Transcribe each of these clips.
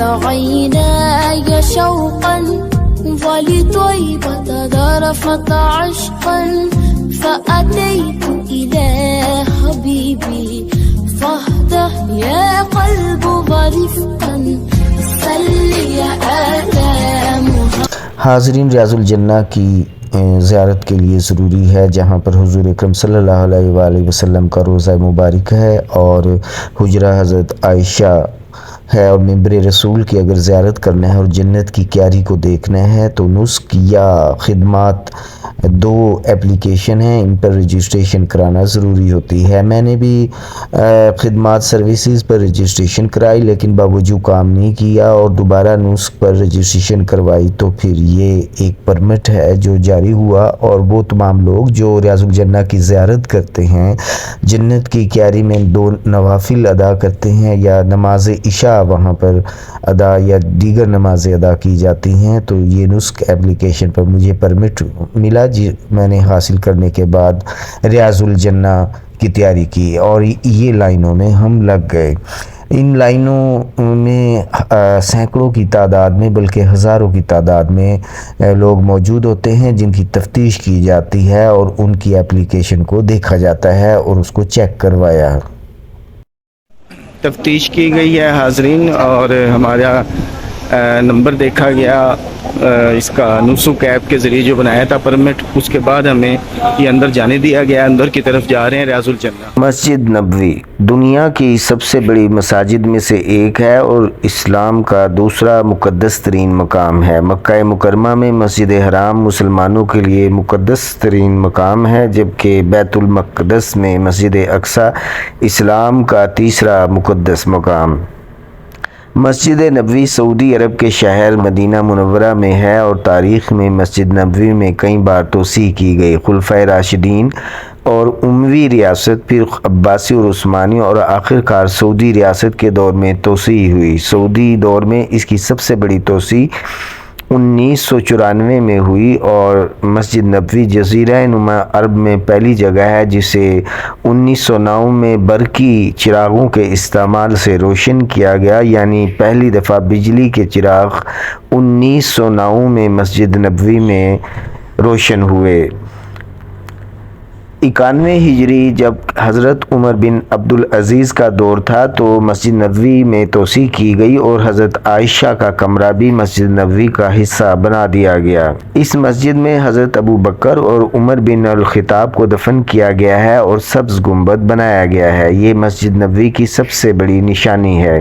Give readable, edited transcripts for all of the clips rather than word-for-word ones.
عيناي شوقا ولطيبة ذرفت عشقا فأتيت إلى حبيبي فاهدأ يا قلب ورفقا صل يا آدم. حاضرین، ریاض الجنہ کی زیارت کے لیے ضروری ہے، جہاں پر حضور اکرم صلی اللہ علیہ وآلہ وسلم کا روضہ مبارک ہے اور حجرہ حضرت عائشہ ہے، اور ممبر رسول کی اگر زیارت کرنا ہے اور جنت کی کیاری کو دیکھنا ہے تو نسک یا خدمات دو اپلیکیشن ہیں، ان پر رجسٹریشن کرانا ضروری ہوتی ہے۔ میں نے بھی خدمات سروسز پر رجسٹریشن کرائی لیکن باوجود کام نہیں کیا، اور دوبارہ نسک پر رجسٹریشن کروائی تو پھر یہ ایک پرمٹ ہے جو جاری ہوا، اور وہ تمام لوگ جو ریاض الجنہ کی زیارت کرتے ہیں، جنت کی کیاری میں 2 نوافل ادا کرتے ہیں یا نماز عشاء وہاں پر ادا یا دیگر نمازیں ادا کی جاتی ہیں، تو یہ نسک اپلیکیشن پر مجھے پرمٹ ملا، میں نے حاصل کرنے کے بعد ریاض الجنہ کی تیاری کی اور یہ لائنوں میں ہم لگ گئے۔ ان لائنوں میں سینکڑوں کی تعداد میں بلکہ ہزاروں کی تعداد میں لوگ موجود ہوتے ہیں جن کی تفتیش کی جاتی ہے اور ان کی اپلیکیشن کو دیکھا جاتا ہے اور اس کو چیک کروایا۔ تفتیش کی گئی ہے حاضرین، اور ہمارا نمبر دیکھا گیا اس کا نسک ایپ کے ذریعے جو بنایا تھا پرمٹ، اس کے بعد ہمیں یہ اندر جانے دیا گیا۔ اندر کی طرف جا رہے ہیں ریاض الجنہ۔ مسجد نبوی دنیا کی سب سے بڑی مساجد میں سے ایک ہے اور اسلام کا دوسرا مقدس ترین مقام ہے۔ مکہ مکرمہ میں مسجد حرام مسلمانوں کے لیے مقدس ترین مقام ہے، جبکہ بیت المقدس میں مسجد اقصی اسلام کا تیسرا مقدس مقام۔ مسجد نبوی سعودی عرب کے شہر مدینہ منورہ میں ہے اور تاریخ میں مسجد نبوی میں کئی بار توسیع کی گئی۔ خلفائے راشدین اور اموی ریاست، پھر عباسی اور عثمانی اور آخرکار سعودی ریاست کے دور میں توسیع ہوئی۔ سعودی دور میں اس کی سب سے بڑی توسیع 1994 میں ہوئی، اور مسجد نبوی جزیرہ نما عرب میں پہلی جگہ ہے جسے 1909 میں برقی چراغوں کے استعمال سے روشن کیا گیا، یعنی پہلی دفعہ بجلی کے چراغ 1909 میں مسجد نبوی میں روشن ہوئے۔ 91 ہجری جب حضرت عمر بن عبدالعزیز کا دور تھا تو مسجد نبوی میں توسیع کی گئی اور حضرت عائشہ کا کمرہ بھی مسجد نبوی کا حصہ بنا دیا گیا۔ اس مسجد میں حضرت ابو بکر اور عمر بن الخطاب کو دفن کیا گیا ہے اور سبز گنبد بنایا گیا ہے۔ یہ مسجد نبوی کی سب سے بڑی نشانی ہے۔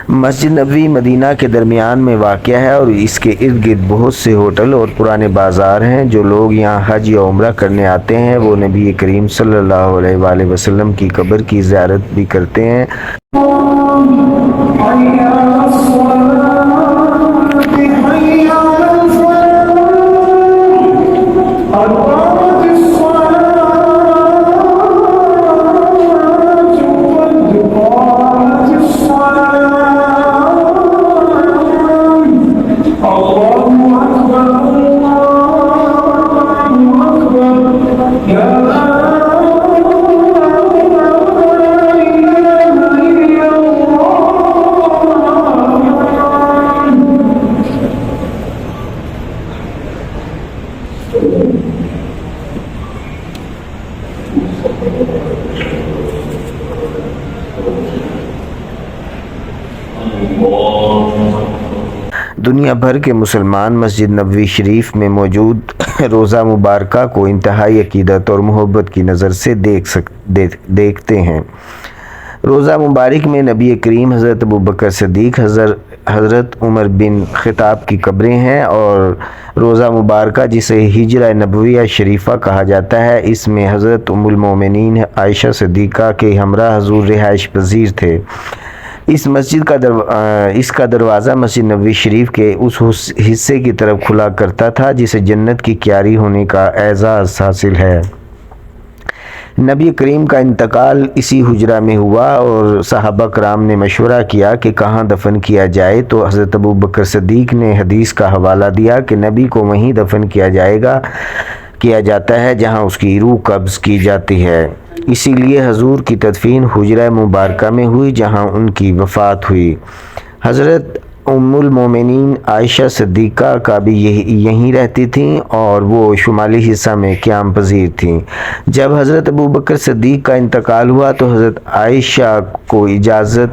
مسجد نبوی مدینہ کے درمیان میں واقع ہے اور اس کے ارد گرد بہت سے ہوٹل اور پرانے بازار ہیں۔ جو لوگ یہاں حج یا عمرہ کرنے آتے ہیں وہ نبی کریم صلی اللہ علیہ وآلہ وسلم کی قبر کی زیارت بھی کرتے ہیں۔ دنیا بھر کے مسلمان مسجد نبوی شریف میں موجود روزہ مبارکہ کو انتہائی عقیدت اور محبت کی نظر سے دیکھتے ہیں۔ روزہ مبارک میں نبی کریم حضرت ابوبکر صدیق، حضرت عمر بن خطاب کی قبریں ہیں، اور روزہ مبارکہ جسے ہجرہ نبویہ شریفہ کہا جاتا ہے، اس میں حضرت ام المومنین عائشہ صدیقہ کے ہمراہ حضور رہائش پذیر تھے۔ اس کا دروازہ مسجد نبوی شریف کے اس حصے کی طرف کھلا کرتا تھا جسے جنت کی کیاری ہونے کا اعزاز حاصل ہے۔ نبی کریم کا انتقال اسی حجرہ میں ہوا اور صحابہ کرام نے مشورہ کیا کہ کہاں دفن کیا جائے، تو حضرت ابوبکر صدیق نے حدیث کا حوالہ دیا کہ نبی کو وہیں دفن کیا جاتا ہے جہاں اس کی روح قبض کی جاتی ہے۔ اسی لیے حضور کی تدفین حجرہ مبارکہ میں ہوئی جہاں ان کی وفات ہوئی۔ حضرت ام المومنین عائشہ صدیقہ کا بھی یہیں رہتی تھیں اور وہ شمالی حصہ میں قیام پذیر تھیں۔ جب حضرت ابوبکر صدیق کا انتقال ہوا تو حضرت عائشہ کو اجازت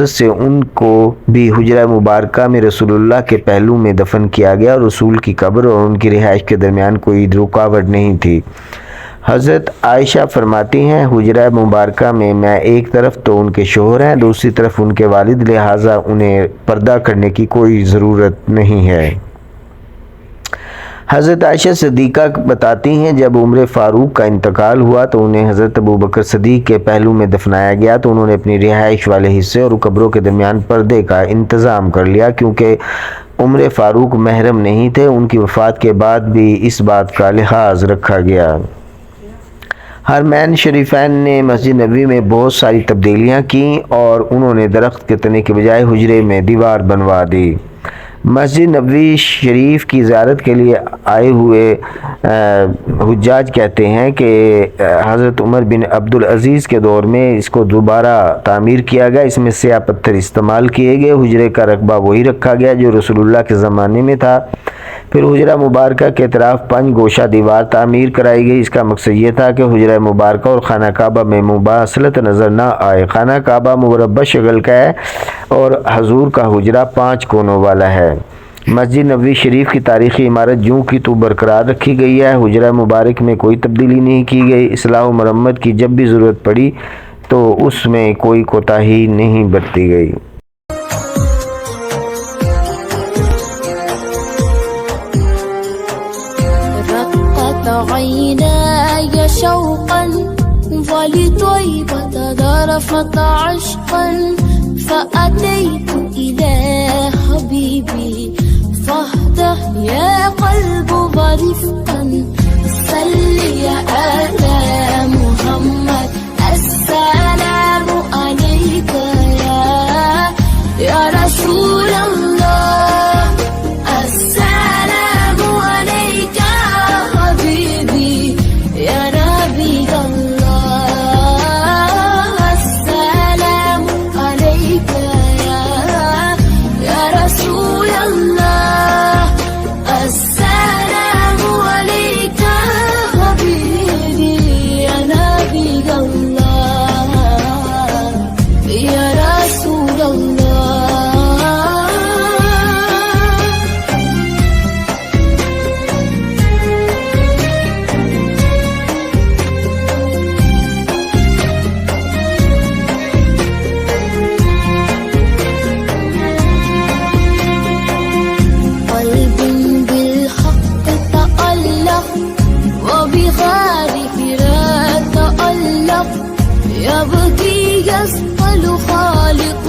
سے ان کو بھی حجرہ مبارکہ میں رسول اللہ کے پہلو میں دفن کیا گیا، اور رسول کی قبر اور ان کی رہائش کے درمیان کوئی رکاوٹ نہیں تھی۔ حضرت عائشہ فرماتی ہیں، حجرہ مبارکہ میں ایک طرف تو ان کے شوہر ہیں، دوسری طرف ان کے والد، لہٰذا انہیں پردہ کرنے کی کوئی ضرورت نہیں ہے۔ حضرت عائشہ صدیقہ بتاتی ہیں، جب عمر فاروق کا انتقال ہوا تو انہیں حضرت ابوبکر صدیق کے پہلو میں دفنایا گیا، تو انہوں نے اپنی رہائش والے حصے اور قبروں کے درمیان پردے کا انتظام کر لیا، کیونکہ عمر فاروق محرم نہیں تھے۔ ان کی وفات کے بعد بھی اس بات کا لحاظ رکھا گیا۔ حرمین شریفین نے مسجد نبوی میں بہت ساری تبدیلیاں کیں اور انہوں نے درخت کے تنے کے بجائے حجرے میں دیوار بنوا دی۔ مسجد نبوی شریف کی زیارت کے لیے آئے ہوئے حجاج کہتے ہیں کہ حضرت عمر بن عبدالعزیز کے دور میں اس کو دوبارہ تعمیر کیا گیا، اس میں سیاہ پتھر استعمال کیے گئے، حجرے کا رقبہ وہی رکھا گیا جو رسول اللہ کے زمانے میں تھا۔ پھر حجرہ مبارکہ کے اطراف 5 گوشہ دیوار تعمیر کرائی گئی۔ اس کا مقصد یہ تھا کہ حجرہ مبارکہ اور خانہ کعبہ میں مماثلت نظر نہ آئے۔ خانہ کعبہ مربع شکل کا ہے اور حضور کا حجرہ 5 کونوں والا ہے۔ مسجد نبوی شریف کی تاریخی عمارت جوں کی تو برقرار رکھی گئی ہے، حجرہ مبارک میں کوئی تبدیلی نہیں کی گئی۔ اصلاح و مرمت کی جب بھی ضرورت پڑی تو اس میں کوئی کوتاہی نہیں برتی گئی۔ عيناي شوقا ولطيبة ذرفت عشقا فأتيت إلى حبيبي فاهده يا قلب ورفقا صل على محمد السلام عليك يا رسول الله السلام عليك حبيبي يا نبي الله السلام عليك يا رسول الله السلام عليك حبيبي يا نبي الله يا رسول الله قلب بالحق تألق وبغار فراق تألق يبكي يسأل خالق